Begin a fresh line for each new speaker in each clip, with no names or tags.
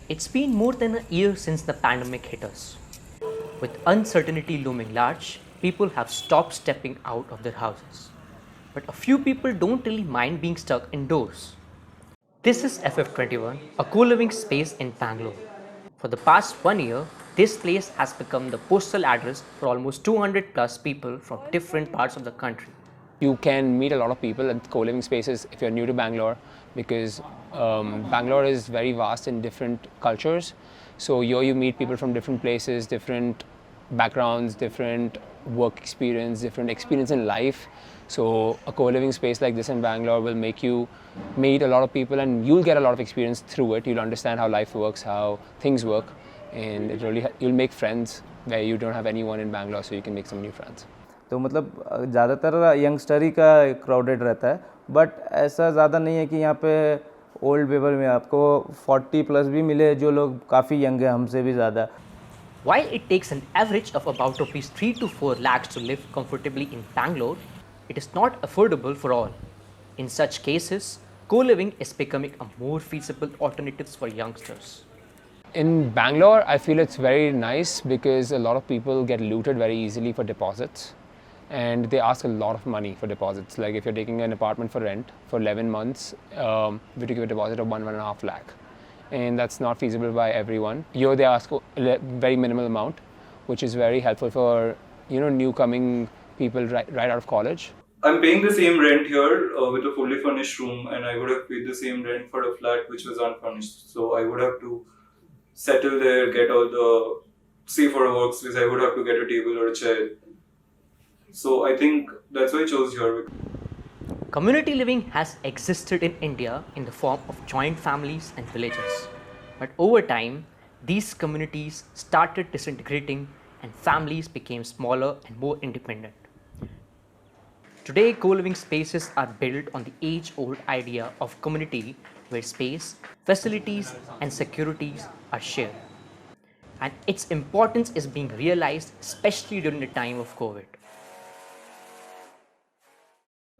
It's been more than a year since the pandemic hit us. With uncertainty looming large, people have stopped stepping out of their houses. But a few people don't really mind being stuck indoors. This is FF21, a co-living space in Bangalore. For the past 1 year, this place has become the postal address for almost 200 plus people from different parts of the country.
You can meet a lot of people at co-living spaces if you're new to Bangalore, because Bangalore is very vast in different cultures. So here you meet people from different places, different backgrounds, different work experience, different experience in life. So a co-living space like this in Bangalore will make you meet a lot of people, and you'll get a lot of experience through it. You'll understand how life works, how things work, and you'll make friends where you don't have anyone in Bangalore, so you can make some new friends.
तो मतलब ज़्यादातर youngster ही का crowded रहता है, but ऐसा ज़्यादा नहीं है कि यहाँ पे ओल्ड पीपल में आपको 40 प्लस भी मिले जो लोग काफ़ी यंग हैं हमसे भी ज़्यादा.
While it takes an average of about rupees 3 to 4 lakhs to live comfortably in Bangalore, it is not affordable for all. In such cases, co-living is becoming a more feasible alternative for youngsters.
In Bangalore, I feel it's very nice because a lot of people get looted very easily for deposits, and they ask a lot of money for deposits. Like if you're taking an apartment for rent for 11 months, we give a deposit of 1.5 lakh. And that's not feasible by everyone. Here they ask a very minimal amount, which is very helpful for new coming people right out of college.
I'm paying the same rent here with a fully furnished room, and I would have paid the same rent for a flat which was unfurnished. So I would have to settle there, get all the safer workspace. I would have to get a table or a chair. So I think that's why I chose here.
Community living has existed in India in the form of joint families and villages. But over time, these communities started disintegrating and families became smaller and more independent. Today, co-living spaces are built on the age-old idea of community where space, facilities and securities are shared. And its importance is being realized especially during the time of COVID.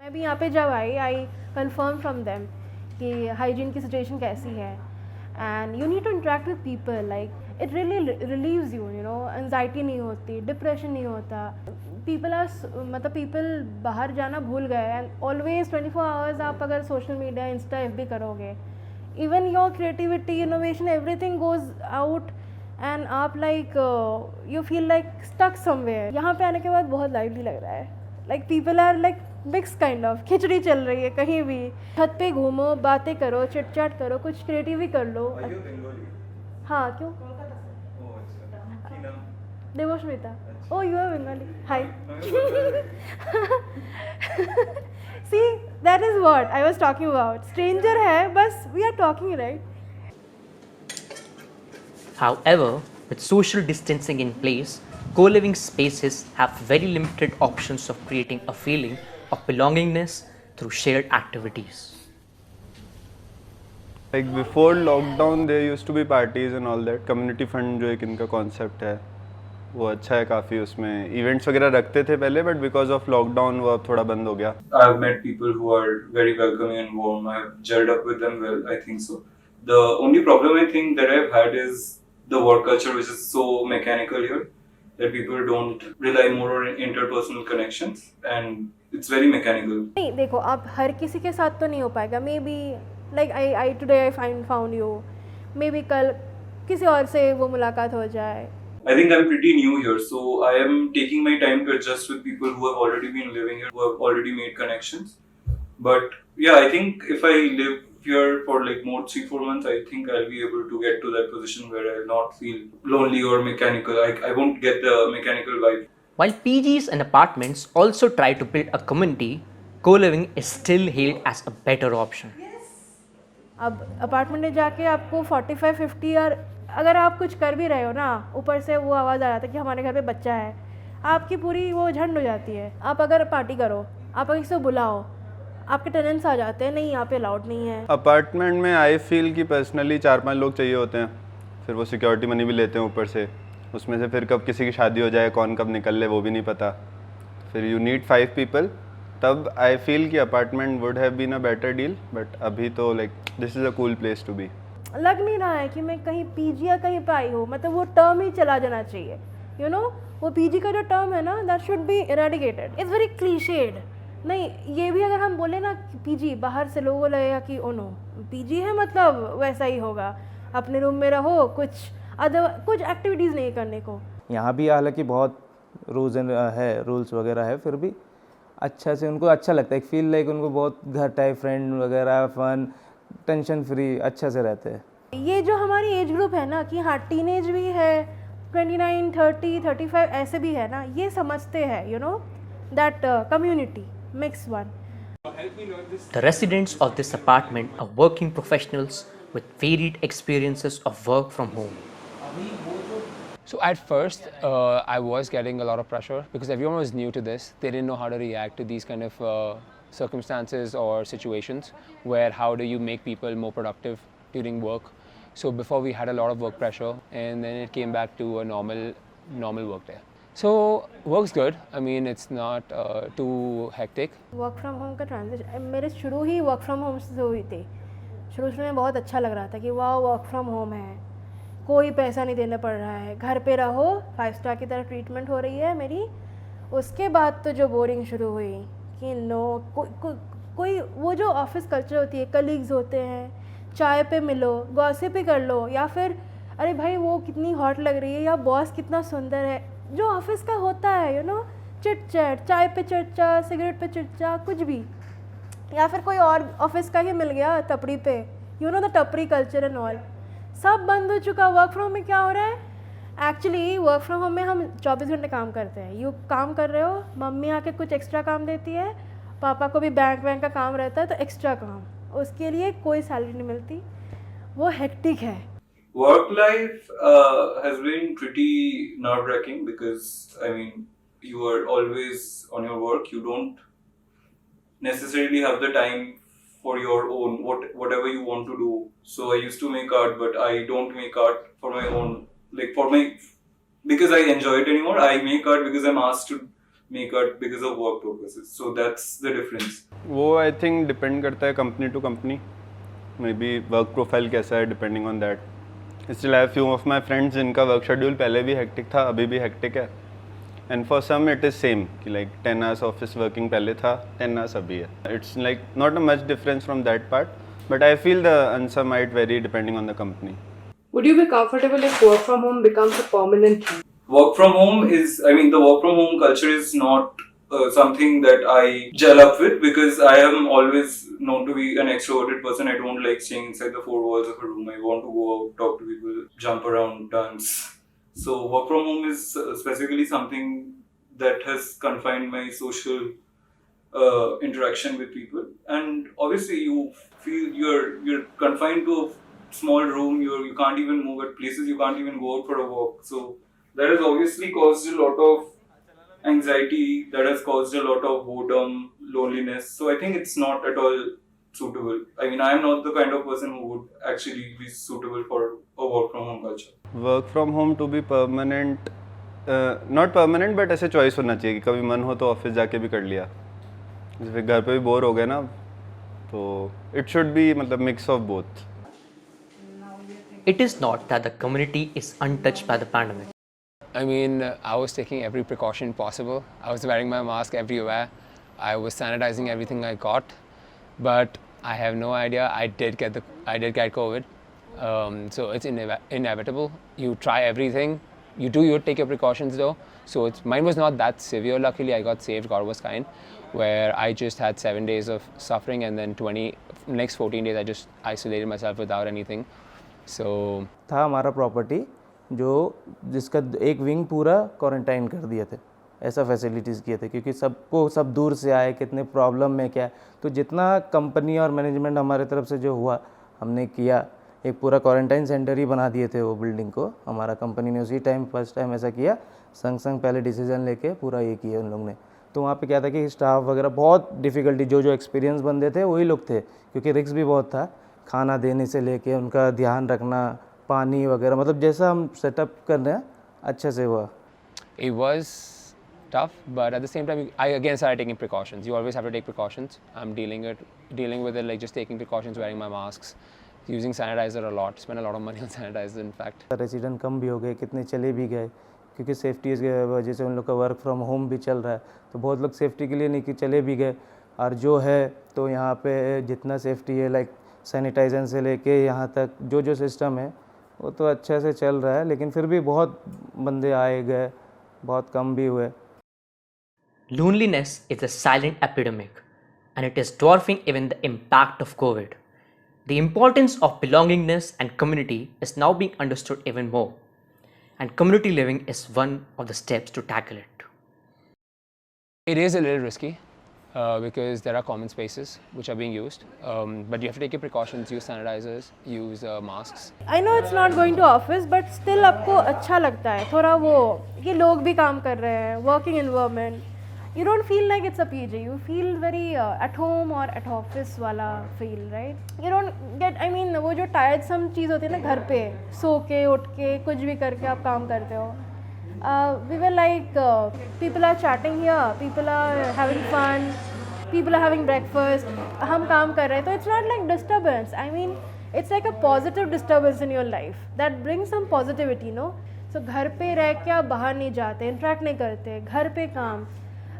मैं भी यहाँ पे जब I confirm from them कि hygiene की situation कैसी है, and you need to interact with people. Like it really relieves you anxiety नहीं होती, डिप्रेशन नहीं होता. पीपल बाहर जाना भूल गए, एंड ऑलवेज 24 आवर्स आप अगर सोशल मीडिया, इंस्टा, FB करोगे, even your creativity, innovation, everything goes out, and आप you feel like stuck somewhere. यहाँ पे आने के बाद बहुत लाइवली लग रहा है. Like people are like mix kind of, khichdi चल रही है कहीं भी. छत पे घूमो, बातें करो, चिट चैट करो, कुछ क्रिएटिव ही कर लो. हाँ, क्यों? Debosmita. Oh you are Bengali. Hi. See, that is what I was talking about. Stranger है बस, we are talking, right?
However, with social distancing in place, co-living spaces have very limited options of creating a feeling of belongingness through shared activities.
Like before lockdown, there used to be parties and all that. Community fund जो एक इनका concept है, वो अच्छा है काफ़ी. उसमें events वगैरह रखते थे पहले, but because of lockdown वो अब थोड़ा बंद हो गया.
I've met people who are very welcoming and warm. I've gelled up with them well, I think so. The only problem I think that I've had is the work culture, which is so mechanical here, that people don't rely more on interpersonal connections, and it's very mechanical.
नहीं, देखो, आप हर किसी के साथ तो नहीं हो पाएगा. May be like I today I found you, may be कल किसी और से वो मुलाकात हो जाए.
I think I'm pretty new here, so I am taking my time to adjust with people who have already been living here, who have already made connections. But yeah, I think if I live here for like more 3-4 months, I think I'll be able to get to that position where I'll not feel lonely or mechanical. I won't get the mechanical vibe.
While PGs and apartments also try to build a community, co-living is still hailed as a better option.
अब apartment में जाके आपको 45-50, और अगर आप कुछ कर भी रहे हो ना, ऊपर से वो आवाज़ आ जाता है कि हमारे घर पे बच्चा है, आपकी पूरी वो झंड हो जाती है. आप अगर पार्टी करो, आप अगर किसी को बुलाओ, आपके टेनेंट्स आ जाते हैं, नहीं यहाँ पे अलाउड नहीं है.
अपार्टमेंट में आई फील कि पर्सनली 4-5 लोग चाहिए होते हैं, फिर वो सिक्योरिटी मनी भी लेते हैं ऊपर से. उसमें से फिर कब किसी की शादी हो जाए, कौन कब निकल ले, वो भी नहीं पता. फिर यू नीड 5 पीपल. तब आई फील कि apartment would have been a better deal, but अभी तो like this is a cool place to be.
लग नहीं रहा है कि मैं कहीं पीजी या कहीं पे आई हूँ, मतलब वो टर्म ही चला जाना चाहिए, यू नो वो पीजी का जो टर्म है ना, that should be eradicated, it's very clichéd. नहीं, ये भी अगर हम बोले ना पीजी, बाहर से लोगों लगेगा कि ओ नो पीजी है मतलब वैसा ही होगा, अपने रूम में रहो, कुछ एक्टिविटीज़ नहीं करने को।
यहाँ भी हालांकि बहुत रूल्स वगैरह है, फिर भी अच्छा से उनको अच्छा लगता है, फील लाइक उनको बहुत घर टाइप, फ्रेंड वगैरह, फन, टेंशन फ्री, अच्छा से रहते हैं।
ये जो हमारी एज ग्रुप है ना कि हाँ टीनेज भी है, 29, 30, 35 ऐसे भी है ना, ये समझते हैं, you know that community mix one.
The residents of this apartment are working professionals with varied experiences of work from home.
So at first, I was getting a lot of pressure because everyone was new to this. They didn't know how to react to these kind of circumstances or situations where how do you make people more productive during work. So before we had a lot of work pressure, and then it came back to a normal work day. So work's good. I mean, it's not too hectic.
Work from home का transition मेरे शुरू ही work from home से हुई थी। शुरू में बहुत अच्छा लग रहा था कि वाह वर्क फ्रॉम होम है, कोई पैसा नहीं देना पड़ रहा है, घर पे रहो, 5 स्टार की तरह ट्रीटमेंट हो रही है मेरी। उसके बाद तो जो बोरिंग शुरू हुई कि नो कोई वो जो ऑफिस कल्चर होती है, कलीग्स होते हैं, चाय पे मिलो, गॉसिप ही कर लो, या फिर अरे भाई वो कितनी हॉट लग रही है या बॉस कितना सुंदर है, जो ऑफिस का होता है, यू नो चिट चैट, चाय पे चर्चा, सिगरेट पे चर्चा, कुछ भी, या फिर कोई और ऑफिस का ही मिल गया टपरी पे, यू नो द टपरी कल्चर एंड ऑल, सब बंद हो चुका। वर्क फ्रॉम होम में क्या हो रहा है, एक्चुअली वर्क फ्रॉम होम में हम 24 घंटे काम करते हैं। यू काम कर रहे हो, मम्मी आके कुछ एक्स्ट्रा काम देती है, पापा को भी बैंक का काम रहता है तो एक्स्ट्रा काम, उसके लिए कोई सैलरी नहीं मिलती, वो हेक्टिक है।
Work life has been pretty nerve-wracking because I mean you are always on your work. You don't necessarily have the time for your own whatever you want to do. So I used to make art, but I don't make art for my own, like because I enjoy it anymore. I make art because I'm asked to make art because of work purposes. So that's the difference.
वो I think depend करता है company to company, may be work profile कैसा है depending on that. Still I have few of my friends जिनका work schedule पहले भी hectic था, अभी भी हेक्टिक है, and for some it is same कि लाइक 10 hours ऑफिस वर्किंग पहले था, 10 hours अभी है। It's like not a much difference from that part, but I feel the answer might very depending on the company.
Would you be comfortable if work from home becomes a permanent thing?
Work from home is, I mean, the work from home culture is not something that I gel up with because I am always known to be an extroverted person. I don't like staying inside the four walls of a room. I want to go out, talk to people, jump around, dance. So work from home is specifically something that has confined my social interaction with people. And obviously you feel you're confined to a small room. You can't even move at places. You can't even go out for a walk. So that has obviously caused a lot of anxiety, that has caused a lot of boredom, loneliness. So I think it's not at all suitable. I mean, I am not the kind of person who would actually be suitable for a work from home culture.
Work from home to be permanent, not permanent but ऐसे choice होना चाहिए कि कभी मन हो तो office जाके भी कर लिया, जैसे घर पे भी बोर हो गए ना, तो इट शुड बी मतलब mix of both.
It is not that the community is untouched by the pandemic.
I mean, I was taking every precaution possible. I was wearing my mask everywhere. I was sanitizing everything I got, but I have no idea. I did get COVID, so it's inevitable. You try everything. You take your precautions though. So mine was not that severe. Luckily, I got saved. God was kind. Where I just had 7 days of suffering, and then next 14 days I just isolated myself without anything. So
था हमारा property जिसका एक wing पूरा quarantine कर दिए थे, ऐसा facilities किए थे क्योंकि सब दूर से आए, कितने प्रॉब्लम में क्या, तो जितना कंपनी और मैनेजमेंट हमारे तरफ से जो हुआ हमने किया, एक पूरा क्वारंटाइन सेंटर ही बना दिए थे वो बिल्डिंग को, हमारा कंपनी ने उसी टाइम फर्स्ट टाइम ऐसा किया, संग पहले डिसीजन लेके पूरा ये किया उन लोग ने। तो वहाँ पे क्या था कि स्टाफ वगैरह बहुत डिफ़िकल्टी, जो एक्सपीरियंस बंदे थे वही लोग थे, क्योंकि रिस्क भी बहुत था, खाना देने से लेके उनका ध्यान रखना, पानी वगैरह, मतलब जैसा हम सेटअप कर रहे हैं अच्छे से हुआ।
it was tough, but at the same time, I again started taking precautions. You always have to take precautions. I'm dealing with it like just taking precautions, wearing my masks, using sanitizer a lot, spend a lot of money on sanitizer in fact.
Resident कम भी हो गए, कितने चले भी गए, क्योंकि safety की वजह से उन लोग का वर्क फ्रॉम होम भी चल रहा है, तो बहुत लोग सेफ्टी के लिए नहीं कि चले भी गए। और जो है तो यहाँ पे जितना सेफ्टी है लाइक सैनिटाइजर से लेके यहाँ तक जो सिस्टम है वो तो अच्छे से चल रहा है, लेकिन फिर भी बहुत बंदे आए गए, बहुत कम भी हुए।
Loneliness is a silent epidemic, and it is dwarfing even the impact of COVID. The importance of belongingness and community is now being understood even more, and community living is one of the steps to tackle it.
It is a little risky because there are common spaces which are being used, but you have to take your precautions, use sanitizers, use masks.
I know it's not going to office, but still आपको अच्छा लगता है थोड़ा वो कि लोग भी काम कर रहे हैं, working environment. You don't feel like it's a PG. You feel very at home or at office वाला feel, right? You don't get, I mean, वो जो tiresome चीज़ होती है ना घर पे सो के उठ के कुछ भी करके आप काम करते हो. We were like, people are chatting here, people are having fun, people are having breakfast. हम काम कर रहे हैं, तो it's not like disturbance. I mean, it's like a positive disturbance in your life that brings some positivity, no? So घर पे रह के आप बाहर नहीं जाते, interact नहीं करते, घर पे काम.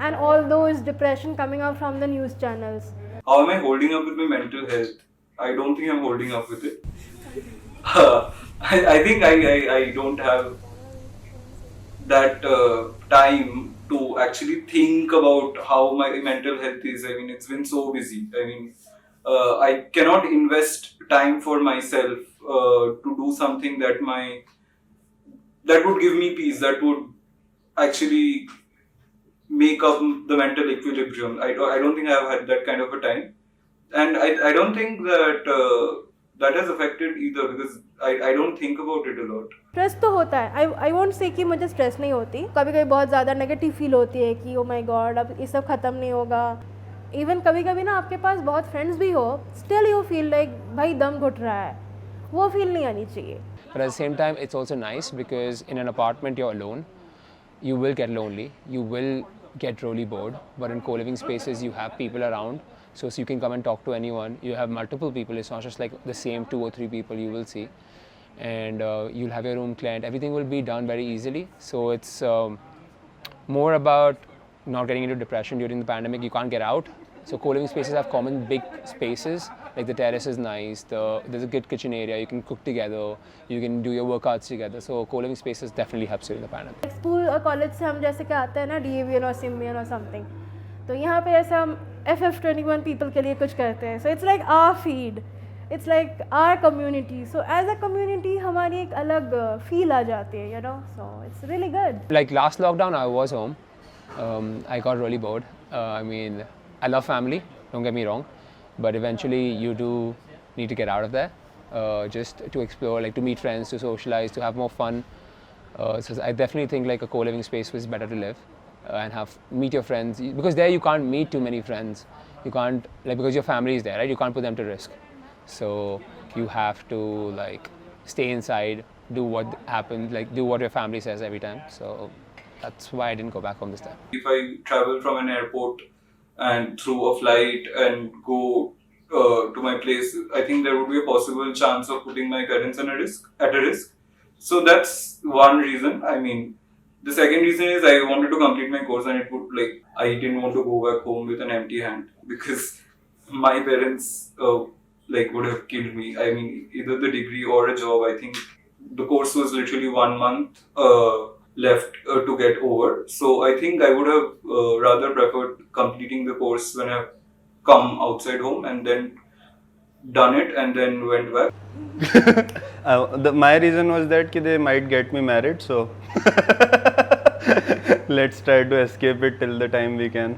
And all those depression coming out from the news channels.
How am I holding up with my mental health? I don't think I'm holding up with it. I think I don't have that time to actually think about how my mental health is. I mean, it's been so busy. I mean, I cannot invest time for myself to do something that would give me peace, that would actually make up the mental equilibrium. I don't think I have had that kind of a time, and I don't think that that has affected either, because I don't think about it a lot.
Stress तो होता है. I won't say कि मुझे stress नहीं होती. कभी कभी बहुत ज़्यादा नेगेटिव फील होती है कि ओ माय गॉड अब ये सब ख़त्म नहीं होगा. इवन कभी कभी ना आपके पास बहुत फ्रेंड्स भी हो, स्टिल यू फील लाइक भाई दम घुट रहा है, वो फील नहीं आनी चाहिए.
But at the same time, it's also nice because in an apartment you're alone. You will get lonely. You will get really bored, but in co-living spaces you have people around, so you can come and talk to anyone. You have multiple people. It's not just like the same 2 or 3 people you will see, and you'll have your room cleaned. Everything will be done very easily, so it's more about not getting into depression during the pandemic. You can't get out, so co-living spaces have common big spaces, like the terrace is nice, there's a good kitchen area, you can cook together, you can do your workouts together, so co-living spaces definitely helps during the pandemic.
School और college से हम जैसे कि आते हैं ना DAVN और Symbian और समथिंग, तो यहाँ पे ऐसे हम FF21 पीपल के लिए कुछ करते हैं. So it's like our feed, it's like our community. So as a community हमारी एक अलग फील आ जाती है, you know. So it's really good.
Like last lockdown I was home. I got really bored. I mean, I love family, don't get me wrong, but eventually you do need to get out of there just to explore, like to meet friends, to socialize, to have more fun. So I definitely think like a co-living space was better to live and meet your friends, because there you can't meet too many friends. You can't, like, because your family is there, right? You can't put them to risk. So you have to like stay inside, do what happens, like do what your family says every time. So that's why I didn't go back home this time.
If I travel from an airport and through a flight and go to my place, I think there would be a possible chance of putting my parents at a risk. So that's one reason. I mean, the second reason is I wanted to complete my course, and I didn't want to go back home with an empty hand, because my parents would have killed me. I mean, either the degree or a job. I think the course was literally 1 month left to get over. So I think I would have rather preferred completing the course when I've come outside home and then done it and then went back.
My reason was that they might get me married, so let's try to escape it till the time we can.